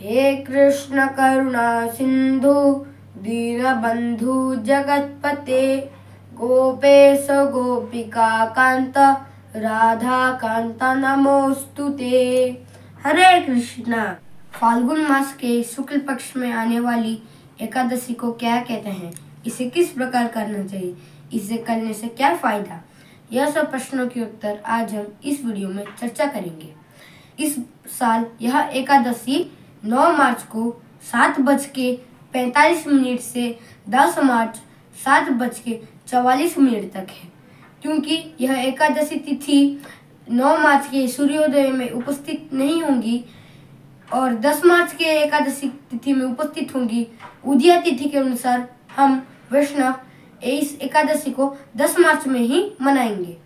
हे कृष्ण करुणा सिंधु दीनबंधु जगतपते गोपेश गोपिका कांत राधा कांत नमोस्तुते। हरे कृष्णा। फाल्गुन मास के शुक्ल पक्ष में आने वाली एकादशी को क्या कहते हैं, इसे किस प्रकार करना चाहिए, इसे करने से क्या फायदा, यह सब प्रश्नों के उत्तर आज हम इस वीडियो में चर्चा करेंगे। इस साल यह एकादशी 9 मार्च को 7:45 से 10 मार्च 7:44 तक है। क्योंकि यह एकादशी तिथि 9 मार्च के सूर्योदय में उपस्थित नहीं होंगी और 10 मार्च के एकादशी तिथि में उपस्थित होंगी, उदया तिथि के अनुसार हम वैष्णव इस एकादशी को 10 मार्च में ही मनाएंगे।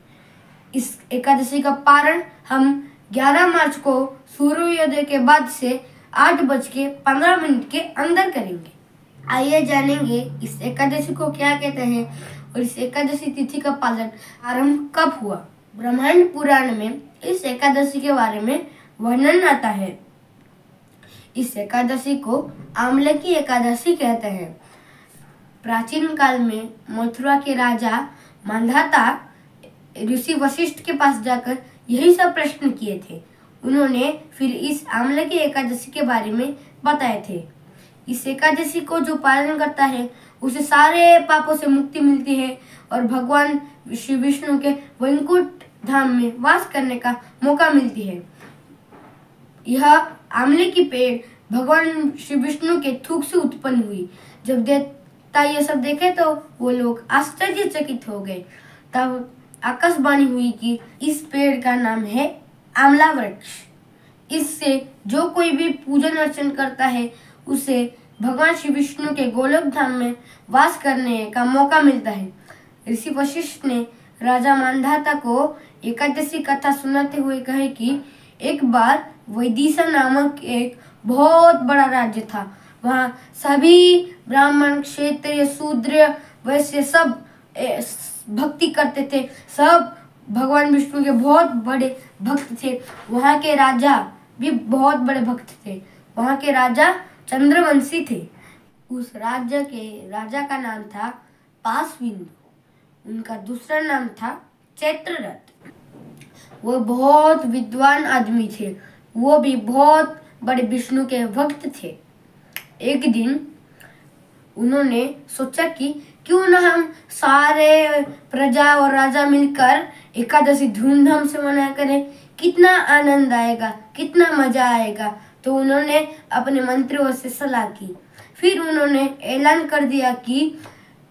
इस एकादशी का पारण हम 11 मार्च को सूर्योदय के बाद से 8:15 के अंदर करेंगे। आइए जानेंगे इस एकादशी को क्या कहते हैं और इस एकादशी तिथि का पालन आरंभ कब हुआ। ब्रह्मांड पुराण में इस एकादशी के बारे में वर्णन आता है। इस एकादशी को आमले की एकादशी कहते हैं। प्राचीन काल में मथुरा के राजा मांधाता ऋषि वशिष्ठ के पास जाकर यही सब प्रश्न किए थे। उन्होंने फिर इस आमले की एकादशी के बारे में बताए थे। इस एकादशी को जो पालन करता है उसे सारे पापों से मुक्ति मिलती है और भगवान श्री विष्णु के वैकुंठ धाम में वास करने का मौका मिलती है। यह आमले की पेड़ भगवान श्री विष्णु के थूक से उत्पन्न हुई। जब देवता ये सब देखे तो वो लोग आश्चर्यचकित हो गए। तब आकाशवाणी हुई कि इस पेड़ का नाम है आमला वृक्ष। इससे जो कोई भी पूजन अर्चन करता है उसे भगवान श्री विष्णु के गोलोक धाम में वास करने का मौका मिलता है। ऋषि वशिष्ठ ने राजा मांधाता को एकादशी कथा सुनाते हुए कहे कि एक बार वैदिशा नामक एक बहुत बड़ा राज्य था। वहाँ सभी ब्राह्मण, क्षत्रिय, शूद्र, वैश्य सब भक्ति करते थे। सब भगवान विष्णु के बहुत बड़े भक्त थे। वहाँ के राजा भी बहुत बड़े भक्त थे। वहाँ के राजा चंद्रवंशी थे। उस राज्य के राजा का नाम था पासविंदु। उनका दूसरा नाम था चैत्ररथ। वो बहुत विद्वान आदमी थे। वो भी बहुत बड़े विष्णु के भक्त थे। एक दिन उन्होंने सोचा कि क्यों ना हम सारे प्रजा और राजा मिलकर एकादशी धूमधाम से मनाया करें, कितना आनंद आएगा, कितना मजा आएगा। तो उन्होंने अपने मंत्रियों से सलाह की। फिर उन्होंने ऐलान कर दिया कि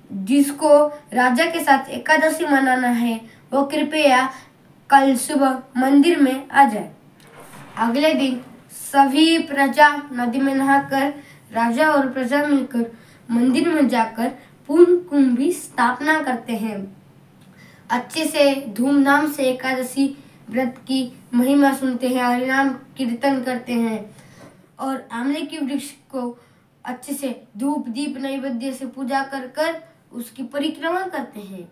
जिसको राजा के साथ एकादशी मनाना है वो कृपया कल सुबह मंदिर में आ जाए। अगले दिन सभी प्रजा नदी में नहाकर राजा और प्रजा मिलकर मंदिर में जाकर पूर्ण कुंभ की स्थापना करते हैं। अच्छे से धूमधाम से एकादशी व्रत की महिमा सुनते हैं, हरिनाम कीर्तन करते हैं और आमले के वृक्ष को अच्छे से धूप दीप नैवेद्य से पूजा कर कर उसकी परिक्रमा करते हैं।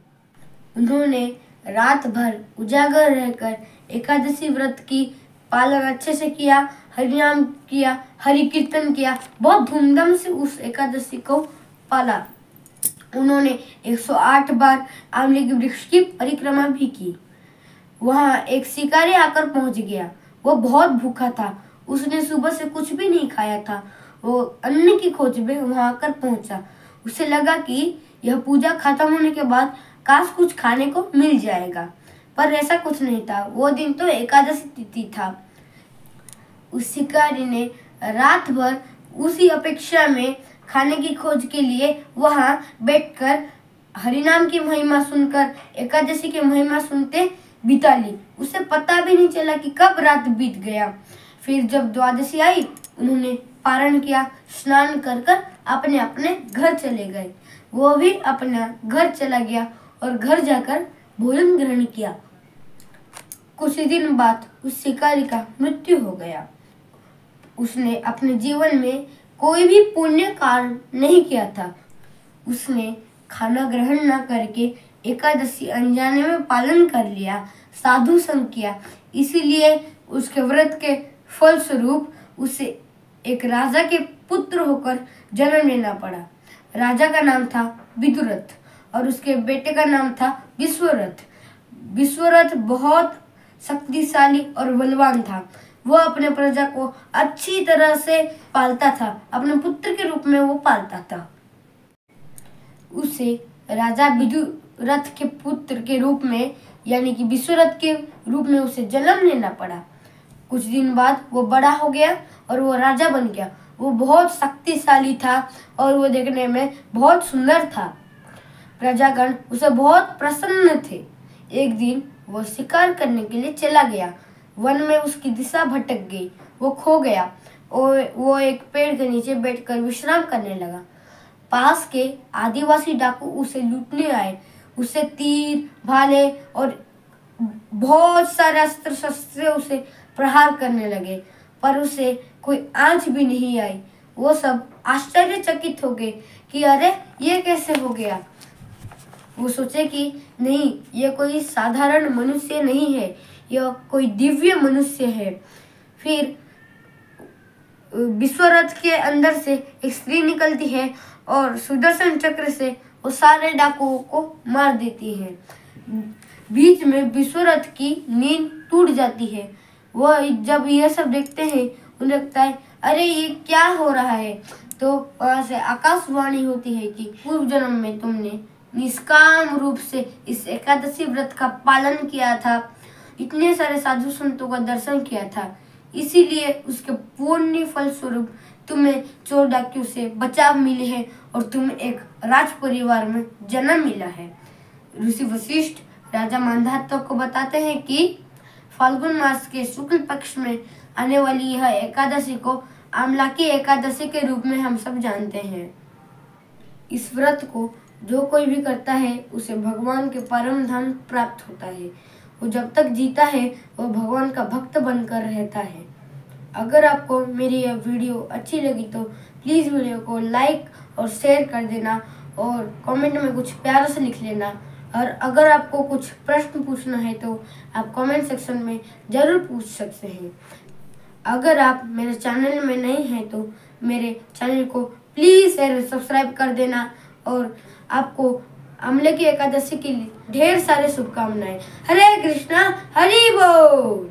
उन्होंने रात भर उजागर रहकर एकादशी व्रत की पालन अच्छे से किया, हरिनाम किया, हरि कीर्तन किया, बहुत धूमधाम से उस एकादशी को पाला। उन्होंने 108 बार आमले के वृक्ष की परिक्रमा भी की। वहाँ एक शिकारी आकर पहुंच गया। वो बहुत भूखा था। उसने सुबह से कुछ भी नहीं खाया था। वो अन्न की खोज में वहाँ आकर पहुंचा। उसे लगा कि यह पूजा खत्म होने के बाद काश कुछ खाने को मिल जाएगा, पर ऐसा कुछ नहीं था। वो दिन तो एकादशी तिथि था। उस शिकारी ने रात भर उसी अपेक्षा में खाने की खोज के लिए वहां बैठकर हरिनाम की महिमा सुनकर एकादशी की महिमा सुनते बिता ली। उसे पता भी नहीं चला कि कब रात बीत गया। फिर जब द्वादशी आई, उन्होंने पारण किया, स्नान कर कर अपने अपने घर चले गए। वो भी अपना घर चला गया और घर जाकर भोजन ग्रहण किया। कुछ दिन बाद उस शिकारी का मृत्यु हो गया। उसने अपने जीवन में कोई भी पुण्य कार्य नहीं किया था। उसने खाना ग्रहण न करके एकादशी अनजाने में पालन कर लिया, साधु संग किया। इसीलिए उसके व्रत के फल स्वरूप उसे एक राजा के पुत्र होकर जन्म लेना पड़ा। राजा का नाम था विदुरथ और उसके बेटे का नाम था विश्वरथ। विश्वरथ बहुत शक्तिशाली और बलवान था। वो अपने प्रजा को अच्छी तरह से पालता था, अपने पुत्र के रूप में वो पालता था। उसे राजा विदुरथ के पुत्र के रूप में यानी कि विश्वरथ के रूप में उसे जन्म लेना पड़ा। कुछ दिन बाद वो बड़ा हो गया और वो राजा बन गया। वो बहुत शक्तिशाली था और वो देखने में बहुत सुंदर था। प्रजागण उसे बहुत प्रसन्न थे। एक दिन वो शिकार करने के लिए चला गया। वन में उसकी दिशा भटक गई, वो खो गया और वो एक पेड़ के नीचे बैठकर विश्राम करने लगा। पास के आदिवासी डाकू उसे लूटने आए। उसे तीर, भाले और बहुत सारे अस्त्र शस्त्र से उसे प्रहार करने लगे, पर उसे कोई आंच भी नहीं आई। वो सब आश्चर्यचकित हो गए कि अरे ये कैसे हो गया। वो सोचे कि नहीं, ये कोई साधारण मनुष्य नहीं है, यह कोई दिव्य मनुष्य है। फिर विश्वरथ के अंदर से एक स्त्री निकलती है और सुदर्शन चक्र से वो सारे डाकुओं को मार देती है। बीच में विश्वरथ की नींद टूट जाती है। वो जब यह सब देखते हैं उन्हें लगता है अरे ये क्या हो रहा है। तो वहां से आकाशवाणी होती है कि पूर्व जन्म में तुमने निष्काम रूप से इस एकादशी व्रत का पालन किया था, इतने सारे साधु संतों का दर्शन किया था, इसीलिए उसके पुण्य फल स्वरूप तुम्हें चोर डाकियों से बचाव मिले है और तुम्हें एक राज परिवार में जन्म मिला है। ऋषि वशिष्ठ राजा मांधाता को बताते हैं कि फाल्गुन मास के शुक्ल पक्ष में आने वाली यह एकादशी को आमलाकी एकादशी के रूप में हम सब जानते हैं। इस व्रत को जो कोई भी करता है उसे भगवान के परम धाम प्राप्त होता है। वो जब तक जीता है वो भगवान का भक्त बनकर रहता है। अगर आपको मेरी यह वीडियो अच्छी लगी तो प्लीज़ वीडियो को लाइक और शेयर कर देना और कमेंट में कुछ प्यार से लिख लेना। और अगर आपको कुछ प्रश्न पूछना है तो आप कमेंट सेक्शन में ज़रूर पूछ सकते हैं। अगर आप मेरे चैनल में नए हैं तो मेरे चैनल को प्लीज़ सब्सक्राइब कर देना और आपको आमले की एकादशी के लिए ढेर सारे शुभकामनाएं। हरे कृष्णा, हरि बोल।